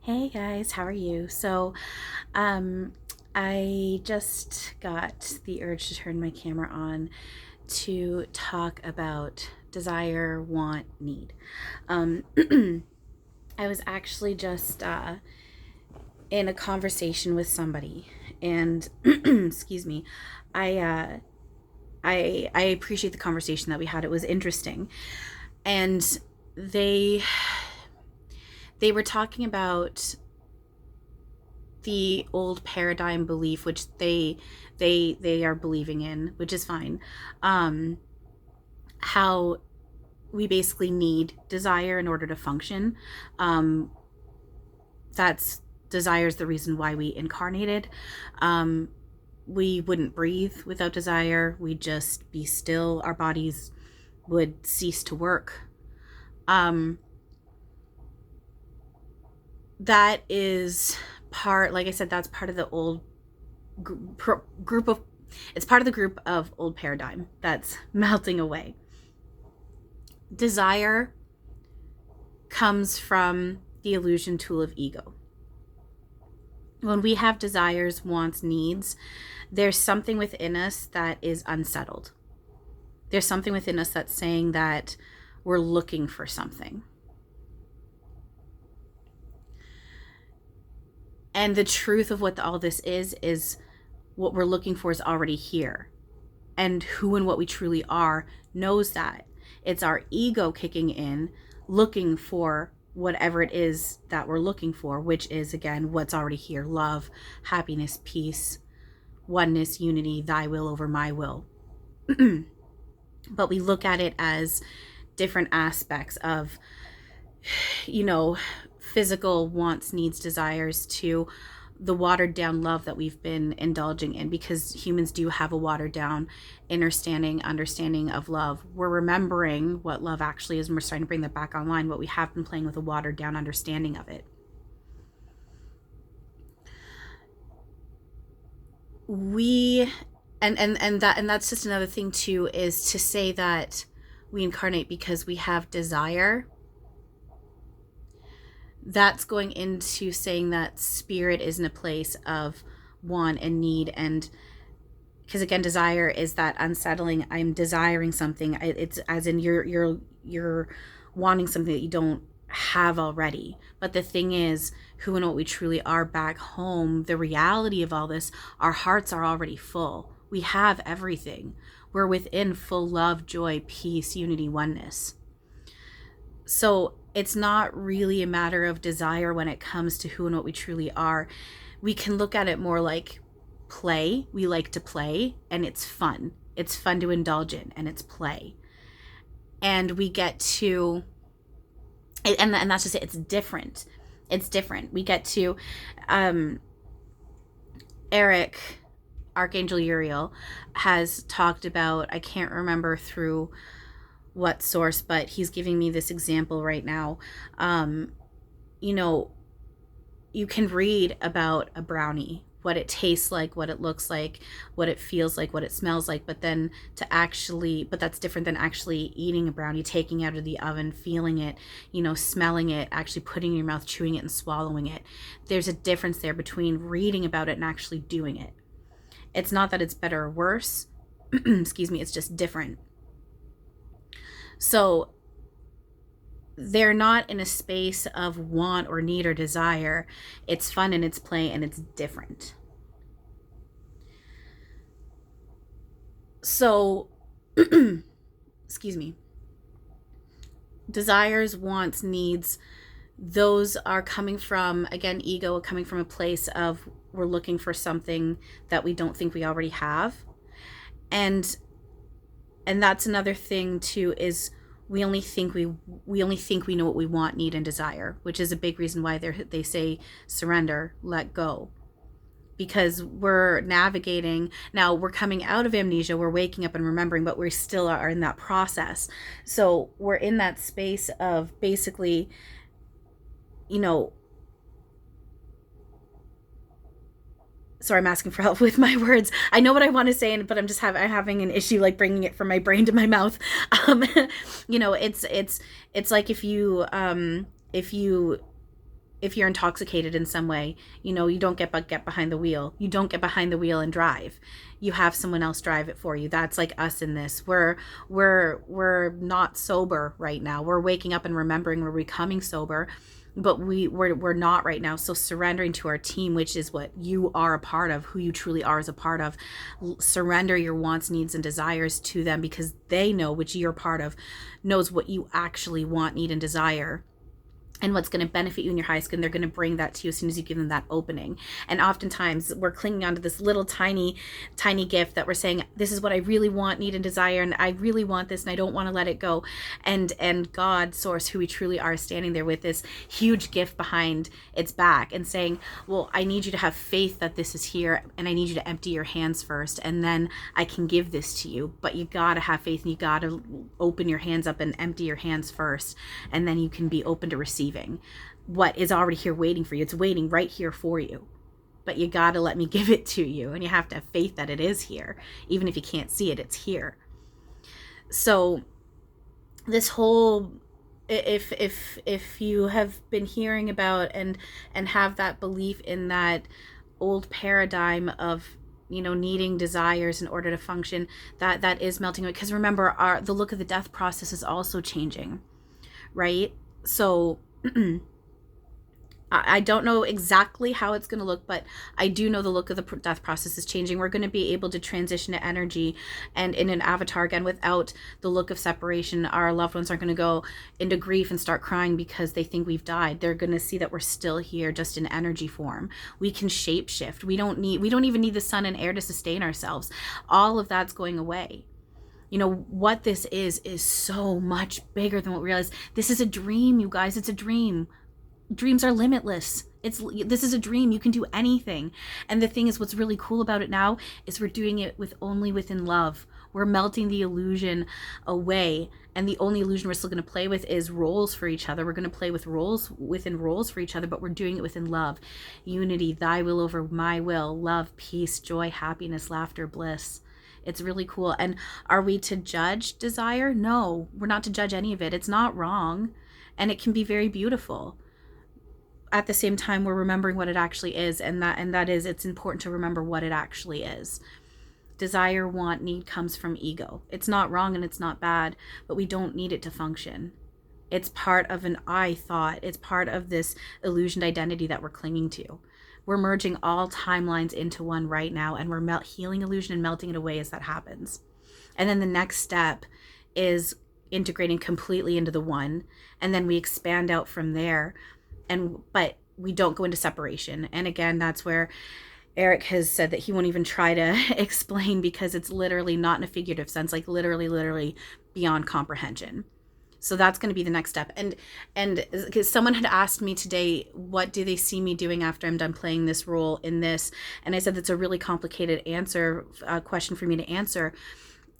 Hey guys, how are you? Um, I just got the urge to turn my camera on to talk about desire, want, need. Um, I was actually just in a conversation with somebody, and excuse me, I, uh, I appreciate the conversation that we had. It was interesting, and they they were talking about the old paradigm belief, which they are believing in, which is fine. um how we basically need desire in order to function. um that's Desire is the reason why we incarnated. um we wouldn't breathe without desire. We'd just be still. Our bodies would cease to work. um that is part, like I said, that's part of the old group of, it's part of the group of old paradigm that's melting away. Desire comes from the illusion tool of ego. When we have desires, wants, needs, there's something within us that is unsettled. There's something within us that's saying that we're looking for something. And the truth of what all this is what we're looking for is already here. And who and what we truly are knows that. It's our ego kicking in, looking for whatever it is that we're looking for, which is, again, what's already here: love, happiness, peace, oneness, unity, thy will over my will. But we look at it as different aspects of, physical wants, needs, desires, to the watered down love that we've been indulging in, because humans do have a watered down understanding of love. We're remembering what love actually is, and we're starting to bring that back online, but we have been playing with a watered down understanding of it. We and that's just another thing too, is to say that we incarnate because we have desire. That's going into saying that spirit is in a place of want and need. And because, again, desire is that unsettling. I'm desiring something. It's as in you're wanting something that you don't have already. But the thing is, who and what we truly are back home, the reality of all this, our hearts are already full. We have everything. We're within full love, joy, peace, unity, oneness. So it's not really a matter of desire when it comes to who and what we truly are. We can look at it more like play. We like to play, and it's fun. It's fun to indulge in, and it's play. And we get to, and that's just it. It's different. It's different. We get to, Erik, Archangel Uriel, has talked about, I can't remember through what source, but he's giving me this example right now. You know, you can read about a brownie, what it tastes like, what it looks like, what it feels like, what it smells like, but that's different than actually eating a brownie, taking it out of the oven, feeling it, smelling it, actually putting it in your mouth, chewing it and swallowing it. There's a difference there between reading about it and actually doing it. It's not that it's better or worse. Excuse me, it's just different. So they're not in a space of want or need or desire. It's fun and it's play and it's different. So, excuse me, desires, wants, needs, those are coming from, again, ego, coming from a place of we're looking for something that we don't think we already have. And that's another thing too, is we only think we know what we want, need, and desire, which is a big reason why they say surrender, let go, because we're navigating now. We're coming out of amnesia, we're waking up and remembering, but we still are in that process. So we're in that space of basically, sorry, I'm asking for help with my words. I know what I want to say, but I'm having an issue like bringing it from my brain to my mouth. It's like if you if you're intoxicated in some way, you know, you don't get behind the wheel. You don't get behind the wheel and drive. You have someone else drive it for you. That's like us in this. We're not sober right now. We're waking up and remembering we're becoming sober, but we're not right now. So surrendering to our team, which is what you are a part of, who you truly are as a part of. Surrender your wants, needs, and desires to them, because they know, which you're part of, knows what you actually want, need, and desire, and what's going to benefit you in your highest good. And they're going to bring that to you as soon as you give them that opening. And oftentimes we're clinging onto this little tiny gift that we're saying, this is what I really want, need, and desire, and I really want this, and I don't want to let it go. And God, source, who we truly are, standing there with this huge gift behind its back and saying, well, I need you to have faith that this is here, and I need you to empty your hands first, and then I can give this to you. But you got to have faith, and you got to open your hands up and empty your hands first, and then you can be open to receive what is already here waiting for you. It's waiting right here for you, but you got to let me give it to you, and you have to have faith that it is here. Even if you can't see it, it's here. So this whole, if you have been hearing about and have that belief in that old paradigm of, you know, needing desires in order to function, that is melting away. Because remember, the look of the death process is also changing, right? So I don't know exactly how it's going to look, but I do know the look of the death process is changing. We're going to be able to transition to energy and in an avatar again without the look of separation. Our loved ones aren't going to go into grief and start crying because they think we've died. They're going to see that we're still here, just in energy form. We can shape shift. We don't even need the sun and air to sustain ourselves. All of that's going away. You know, what this is so much bigger than what we realize. This is a dream, you guys. It's a dream. Dreams are limitless. This is a dream. You can do anything. And the thing is, what's really cool about it now is we're doing it only within love. We're melting the illusion away. And the only illusion we're still going to play with is roles for each other. We're going to play with roles within roles for each other, but we're doing it within love. Unity, thy will over my will, love, peace, joy, happiness, laughter, bliss. It's really cool. And are we to judge desire? No, we're not to judge any of it. It's not wrong. And it can be very beautiful. At the same time, we're remembering what it actually is. And that is, it's important to remember what it actually is. Desire, want, need comes from ego. It's not wrong and it's not bad, but we don't need it to function. It's part of an I thought. It's part of this illusioned identity that we're clinging to. We're merging all timelines into one right now, and we're healing illusion and melting it away as that happens. And then the next step is integrating completely into the one, and then we expand out from there. But we don't go into separation. And again, that's where Erik has said that he won't even try to explain, because it's literally not in a figurative sense, like literally beyond comprehension. So that's going to be the next step. And because someone had asked me today, what do they see me doing after I'm done playing this role in this? And I said that's a really complicated question for me to answer,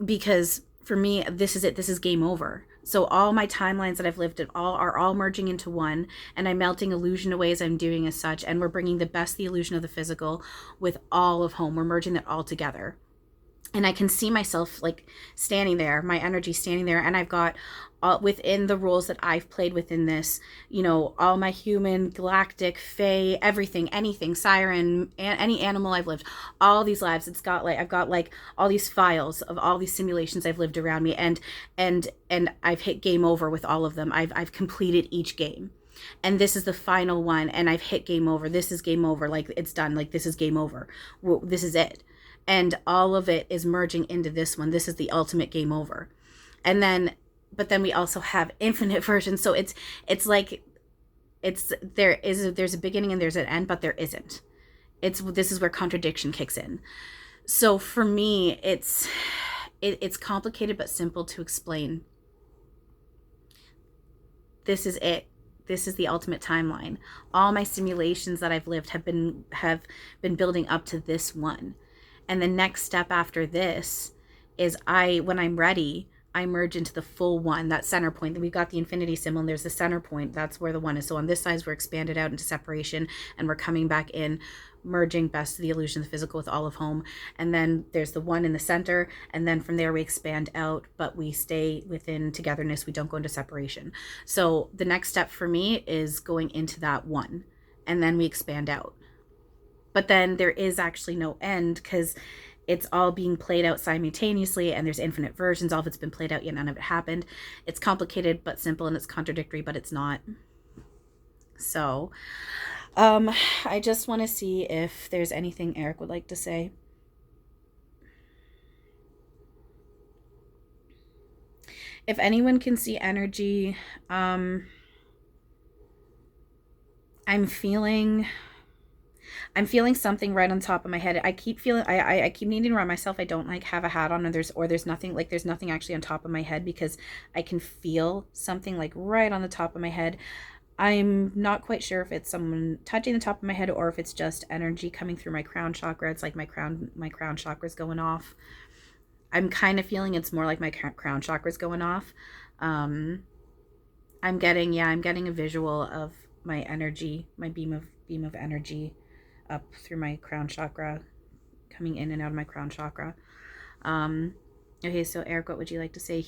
because for me, this is it. This is game over. So all my timelines that I've lived are all merging into one, and I'm melting illusion away as I'm doing as such. And we're bringing the illusion of the physical with all of home. We're merging that all together. And I can see myself like standing there, my energy standing there. And I've got within the roles that I've played within this, you know, all my human, galactic, fae, everything, anything, siren, any animal I've lived, all these lives. I've got like all these files of all these simulations I've lived around me, and I've hit game over with all of them. I've completed each game. And this is the final one, and I've hit game over. This is game over. Like, it's done. Like, this is game over. This is it. And all of it is merging into this one. This is the ultimate game over. But then we also have infinite versions. So it's like, there's a beginning and there's an end, but there isn't. This is where contradiction kicks in. So for me, it's complicated but simple to explain. This is it. This is the ultimate timeline. All my simulations that I've lived have been building up to this one. And the next step after this is when I'm ready, I merge into the full one, that center point. We've got the infinity symbol and there's the center point. That's where the one is. So on this side, we're expanded out into separation and we're coming back in, merging best of the illusion of the physical with all of home. And then there's the one in the center. And then from there we expand out, but we stay within togetherness. We don't go into separation. So the next step for me is going into that one, and then we expand out. But then there is actually no end, because it's all being played out simultaneously, and there's infinite versions. All of it's been played out, yet none of it happened. It's complicated but simple, and it's contradictory, but it's not. So I just want to see if there's anything Erik would like to say. If anyone can see energy, I'm feeling something right on top of my head. I keep feeling, I keep needing to remind myself I don't like have a hat on, or there's nothing, like there's nothing actually on top of my head, because I can feel something like right on the top of my head. I'm not quite sure if it's someone touching the top of my head or if it's just energy coming through my crown chakra. It's like my crown chakra's going off. I'm kind of feeling it's more like my crown chakra's going off. I'm getting a visual of my energy, my beam of energy up through my crown chakra, coming in and out of my crown chakra. Okay, so Erik, what would you like to say?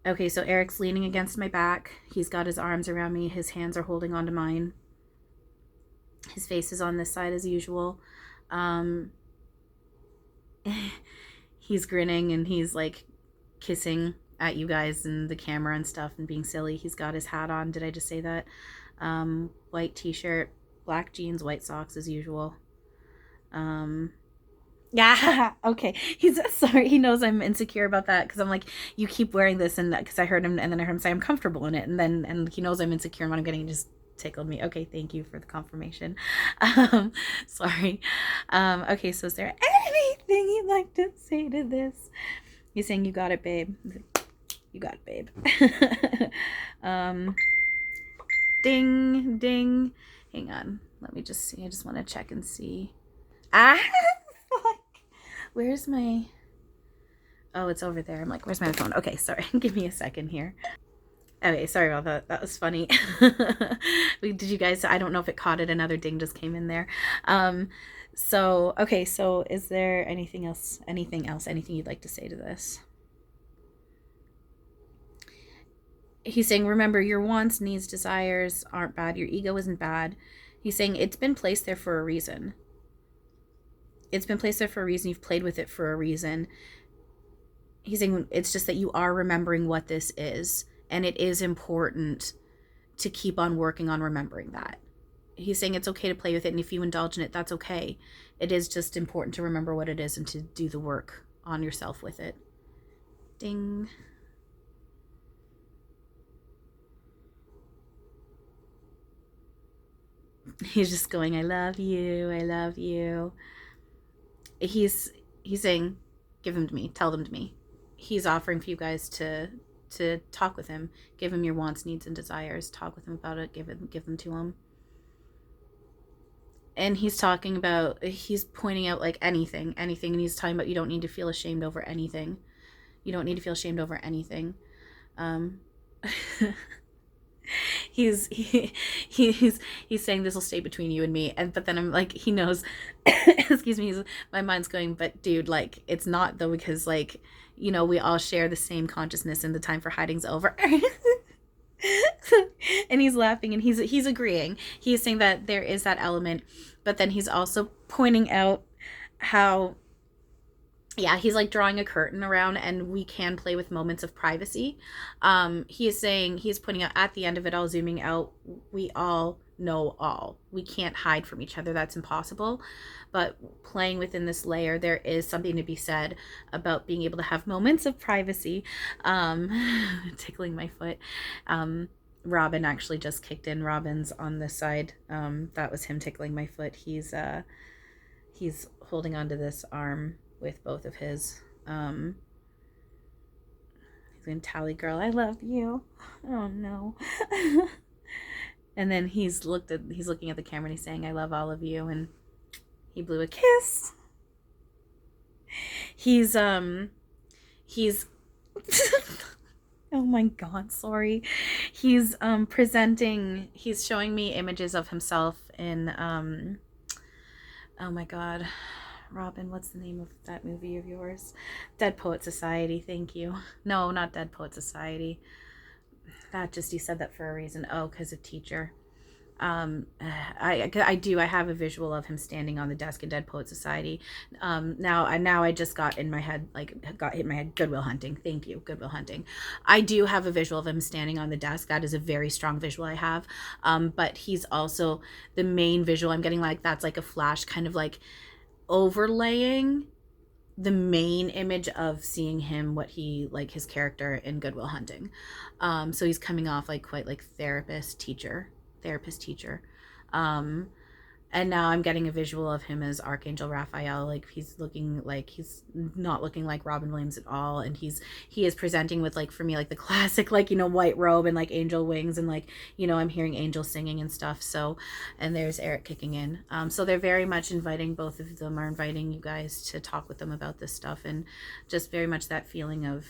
Okay, so Erik's leaning against my back. He's got his arms around me. His hands are holding onto mine. His face is on this side as usual. He's grinning and he's like kissing at you guys and the camera and stuff and being silly. He's got his hat on. Did I just say that? White t-shirt, black jeans, white socks as usual. Yeah, okay. He's sorry. He knows I'm insecure about that, because I'm like, you keep wearing this, and because I heard him, and then I heard him say I'm comfortable in it, and he knows I'm insecure, and what I'm getting just tickled me. Okay, thank you for the confirmation. Sorry. Okay, so is there anything you'd like to say to this? He's saying, you got it, babe. You got it, babe. Ding, ding. Hang on. Let me just see. I just want to check and see. Ah, fuck. Where's my... Oh, it's over there. I'm like, where's my phone? Okay, sorry. Give me a second here. Okay, sorry about that. That was funny. Did you guys... I don't know if it caught it. Another ding just came in there. So, okay, so is there anything else? Anything you'd like to say to this? He's saying, remember, your wants, needs, desires aren't bad. Your ego isn't bad. He's saying it's been placed there for a reason. It's been placed there for a reason. You've played with it for a reason. He's saying it's just that you are remembering what this is. And it is important to keep on working on remembering that. He's saying it's okay to play with it. And if you indulge in it, that's okay. It is just important to remember what it is and to do the work on yourself with it. Ding. He's just going, I love you. I love you. He's saying, give him to me. Tell them to me. He's offering for you guys to talk with him. Give him your wants, needs, and desires. Talk with him about it. Give them to him. And he's talking about, he's pointing out like anything. And he's talking about you don't need to feel ashamed over anything. You don't need to feel ashamed over anything. He's saying this will stay between you and me, but then I'm like, he knows. Excuse me. My mind's going, but dude, like, it's not though, because like, you know, we all share the same consciousness, and the time for hiding's over. And he's laughing, and he's agreeing. He's saying that there is that element, but then he's also pointing out how, yeah, he's like drawing a curtain around, and we can play with moments of privacy. He is saying, he's pointing out at the end of it all, zooming out, we all know all. We can't hide from each other. That's impossible. But playing within this layer, there is something to be said about being able to have moments of privacy. Tickling my foot. Robin actually just kicked in. Robin's on this side. That was him tickling my foot. He's holding onto this arm with both of his. He's going, Tally girl, I love you. Oh no. And then he's looking at the camera, and he's saying, I love all of you, and he blew a kiss. He's Oh my God, sorry. He's presenting, he's showing me images of himself in oh my God. Robin, what's the name of that movie of yours? Dead Poet Society, thank you. No, not Dead Poet Society. That just, you said that for a reason. Oh, because of teacher. I have a visual of him standing on the desk in Dead Poet Society. Now I just got in my head, like got hit in my head, Goodwill Hunting. Thank you, Goodwill Hunting. I do have a visual of him standing on the desk. That is a very strong visual I have. But he's also the main visual I'm getting, like that's like a flash kind of like overlaying the main image of seeing him, what he, like his character in Goodwill Hunting. So he's coming off like quite like therapist teacher. Um, and now I'm getting a visual of him as Archangel Raphael. Like he's looking like, he's not looking like Robin Williams at all, and he is presenting with, like, for me, like the classic, like, you know, white robe and like angel wings, and like, you know, I'm hearing angels singing and stuff. So, and there's Erik kicking in. So they're very much inviting, both of them are inviting you guys to talk with them about this stuff, and just very much that feeling of,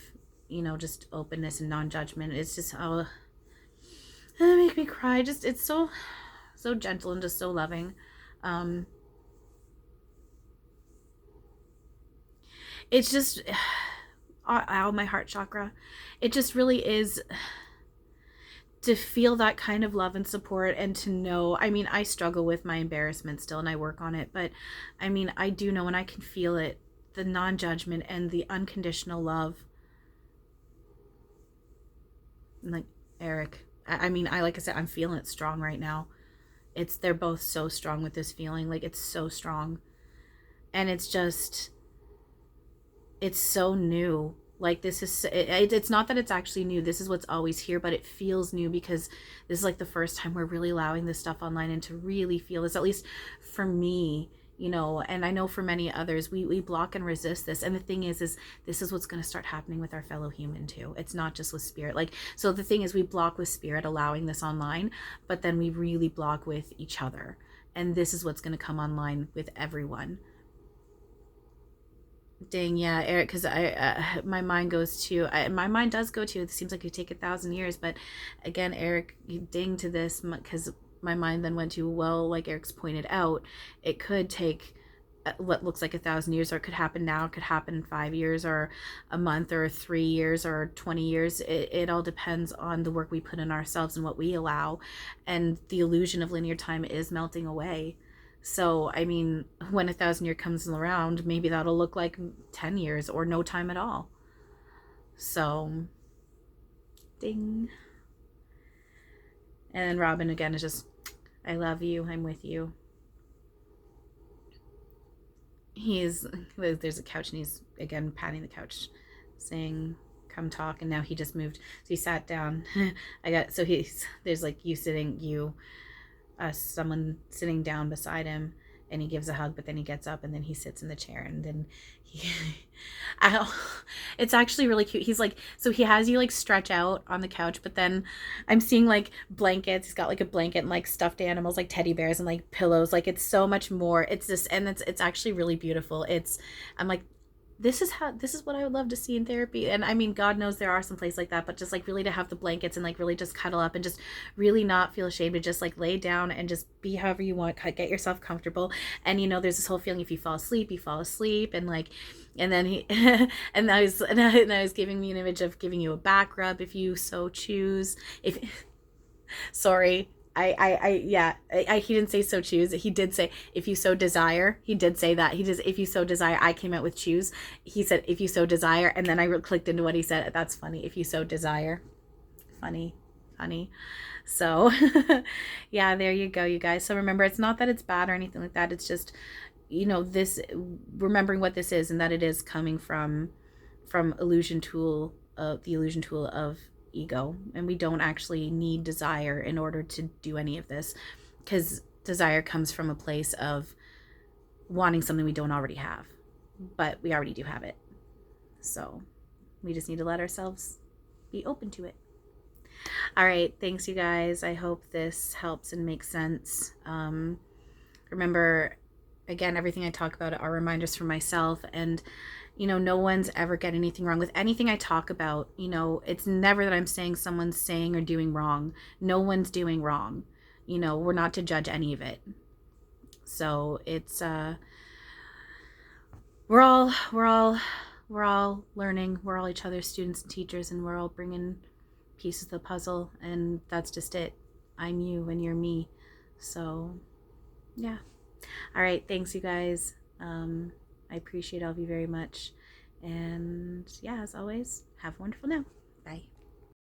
you know, just openness and non-judgment. It's just, oh, it make me cry. Just, it's so gentle and just so loving. Um, it's just, ow, my heart chakra. It just really is to feel that kind of love and support, and to know, I mean, I struggle with my embarrassment still and I work on it, but I mean, I do know, and I can feel it, the non-judgment and the unconditional love. Like Erik, I mean, like I said, I'm feeling it strong right now. They're both so strong with this feeling, like it's so strong, and it's just, it's so new. Like this is, it's not that it's actually new, this is what's always here, but it feels new because this is like the first time we're really allowing this stuff online, and to really feel this, at least for me, you know, and I know for many others, we block and resist this. And the thing is this is what's going to start happening with our fellow human too. It's not just with spirit. Like, so the thing is, we block with spirit allowing this online, but then we really block with each other, and this is what's going to come online with everyone. Dang, yeah, Erik, because my mind goes to, my mind does go to, it seems like it take 1,000 years, but again, Erik, you ding to this, because my mind then went to, well, like Erik's pointed out, it could take what looks like 1,000 years, or it could happen now, it could happen in 5 years, or a month, or 3 years, or 20 years. It all depends on the work we put in ourselves and what we allow, and the illusion of linear time is melting away. So, I mean, when 1,000 year comes around, maybe that'll look like 10 years or no time at all. So, ding. And then Robin again is just, I love you, I'm with you. There's a couch, and he's again patting the couch, saying, come talk. And now he just moved. So he sat down. There's like someone sitting down beside him, and he gives a hug, but then he gets up and then he sits in the chair, and then it's actually really cute. He's like, so he has you like stretch out on the couch, but then I'm seeing like blankets. He's got like a blanket and like stuffed animals, like teddy bears and like pillows. Like it's so much more. It's just, and it's actually really beautiful. I'm like, this is what I would love to see in therapy. And I mean, God knows there are some places like that, but just like really to have the blankets and like really just cuddle up and just really not feel ashamed to just like lay down and just be however you want, get yourself comfortable. And you know, there's this whole feeling, if you fall asleep, you fall asleep. And like, and then he and I was giving me an image of giving you a back rub if you so choose. If sorry, he didn't say so choose. He did say if you so desire. He did say that. He just, if you so desire. I came out with choose. He said if you so desire, and then I clicked into what he said. That's funny. If you so desire. Funny. So yeah, there you go, you guys. So remember, it's not that it's bad or anything like that. It's just, you know, this, remembering what this is, and that it is coming from the illusion tool of ego, and we don't actually need desire in order to do any of this, because desire comes from a place of wanting something we don't already have, but we already do have it. So we just need to let ourselves be open to it. All right, thanks you guys. I hope this helps and makes sense. Remember, again, everything I talk about are reminders for myself. And, you know, no one's ever get anything wrong with anything I talk about. You know, it's never that I'm saying someone's saying or doing wrong. No one's doing wrong. You know, we're not to judge any of it. So it's, we're all learning. We're all each other's students and teachers, and we're all bringing pieces of the puzzle, and that's just it. I'm you and you're me. So yeah. All right, thanks you guys. I appreciate all of you very much, and yeah, as always, have a wonderful now. Bye.